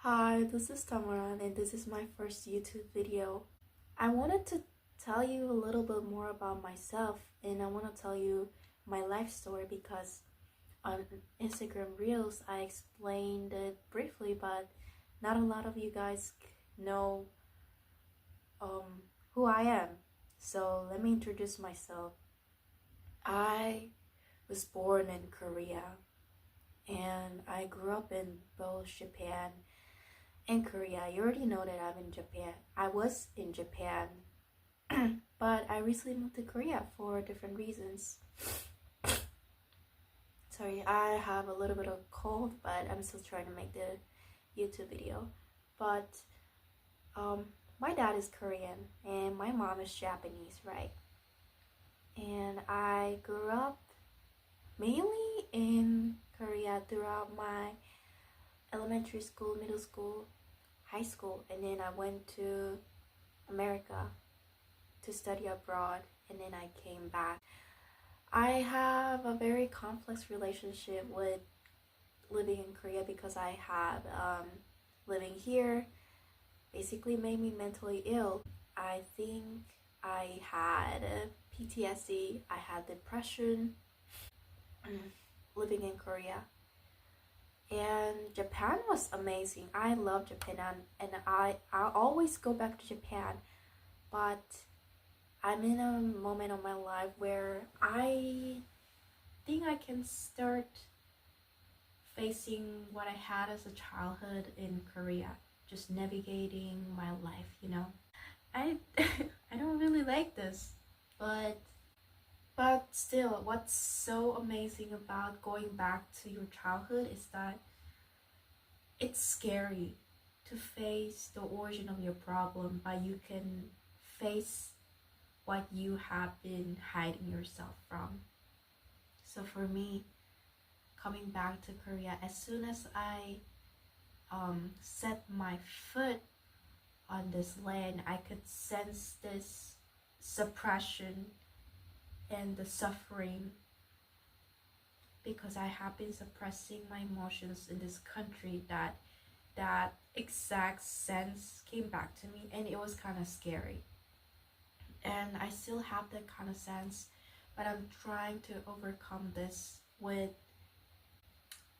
Hi, this is Tamaran and this is my first YouTube video. I wanted to tell you a little bit more about myself and I want to tell you my life story because on Instagram Reels I explained it briefly, but not a lot of you guys know um, who I am. So let me introduce myself. I was born in Korea and I grew up in both Japan and Korea. You already know that I'm in Japan. I was in Japan, but I recently moved to Korea for different reasons. Sorry, I have a little bit of cold, but I'm still trying to make the YouTube video. But um, my dad is Korean and my mom is Japanese, right? And I grew up mainly in Korea throughout my elementary school, middle school, high school, and then I went to America to study abroad and then I came back. I have a very complex relationship with living in Korea because I had living here basically made me mentally ill. I think I had PTSD, I had depression living in Korea. And Japan was amazing. I love Japan and I always go back to Japan, but I'm in a moment of my life where I think I can start facing what I had as a childhood in Korea, just navigating my life. I I don't really like this, but still, what's so amazing about going back to your childhood is that it's scary to face the origin of your problem, but you can face what you have been hiding yourself from. So for me, coming back to Korea, as soon as I set my foot on this land, I could sense this suppression and the suffering because I have been suppressing my emotions in this country. That exact sense came back to me and it was kind of scary. And I still have that kind of sense, but I'm trying to overcome this with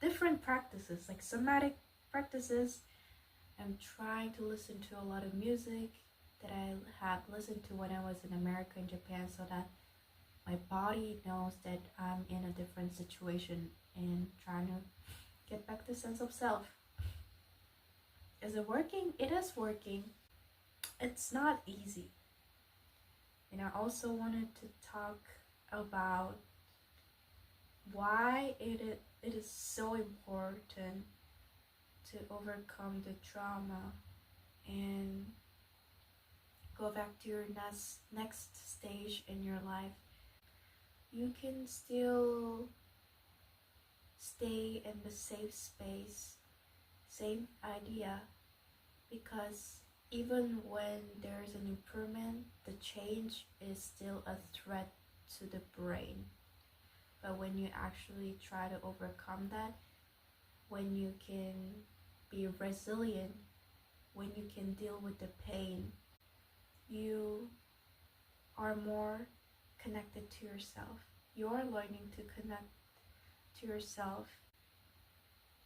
different practices, like somatic practices. I'm trying to listen to a lot of music that I have listened to when I was in America and Japan so that my body knows that I'm in a different situation and trying to get back the sense of self. Is it working? It is working. It's not easy. And I also wanted to talk about why it is so important to overcome the trauma and go back to your next stage in your life. You can still stay in the safe space, same idea, because even when there's an improvement, the change is still a threat to the brain. But when you actually try to overcome that, when you can be resilient, when you can deal with the pain, you are more connected to yourself. You're learning to connect to yourself.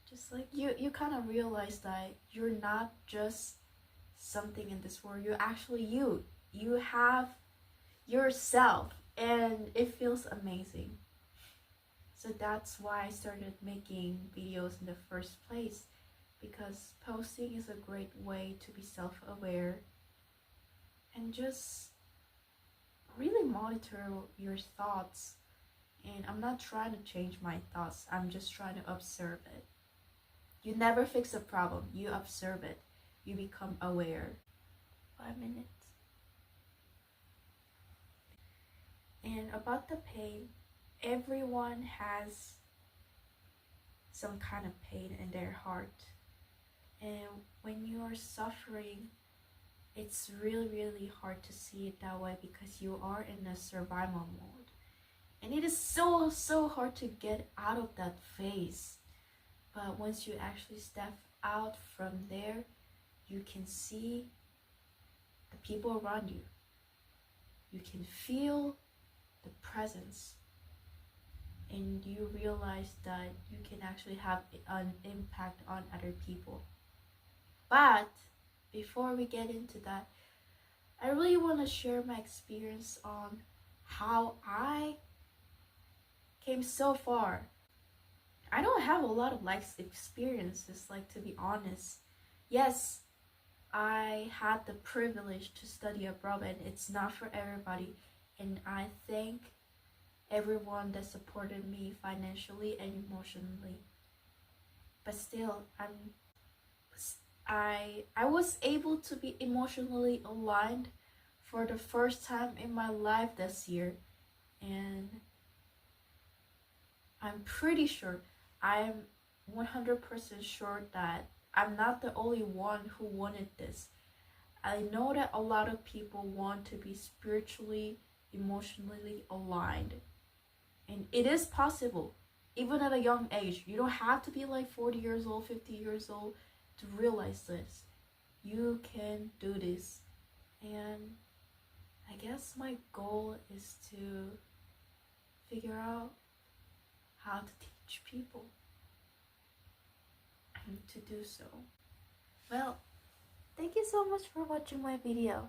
Just like you kind of realize that you're not just something in this world. You're actually you. You have yourself and it feels amazing. So that's why I started making videos in the first place, because posting is a great way to be self-aware and just really monitor your thoughts. And I'm not trying to change my thoughts, I'm just trying to observe it. You never fix a problem, you observe it, you become aware. 5 minutes. And about the pain, everyone has some kind of pain in their heart. And when you are suffering, it's really hard to see it that way because you are in a survival mode. And it is so hard to get out of that phase. But once you actually step out from there, you can see the people around you. You can feel the presence, and you realize that you can actually have an impact on other people. But before we get into that, I really want to share my experience on how I came so far. I don't have a lot of life experiences, like, to be honest. Yes, I had the privilege to study abroad, and it's not for everybody. And I thank everyone that supported me financially and emotionally. But still, I was able to be emotionally aligned for the first time in my life this year, and I'm pretty sure, I'm 100% sure that I'm not the only one who wanted this. I know that a lot of people want to be spiritually, emotionally aligned. And it is possible, even at a young age. You don't have to be like 40 years old, 50 years old to realize this. You can do this. And I guess my goal is to figure out how to teach people to do so. Well, thank you so much for watching my video.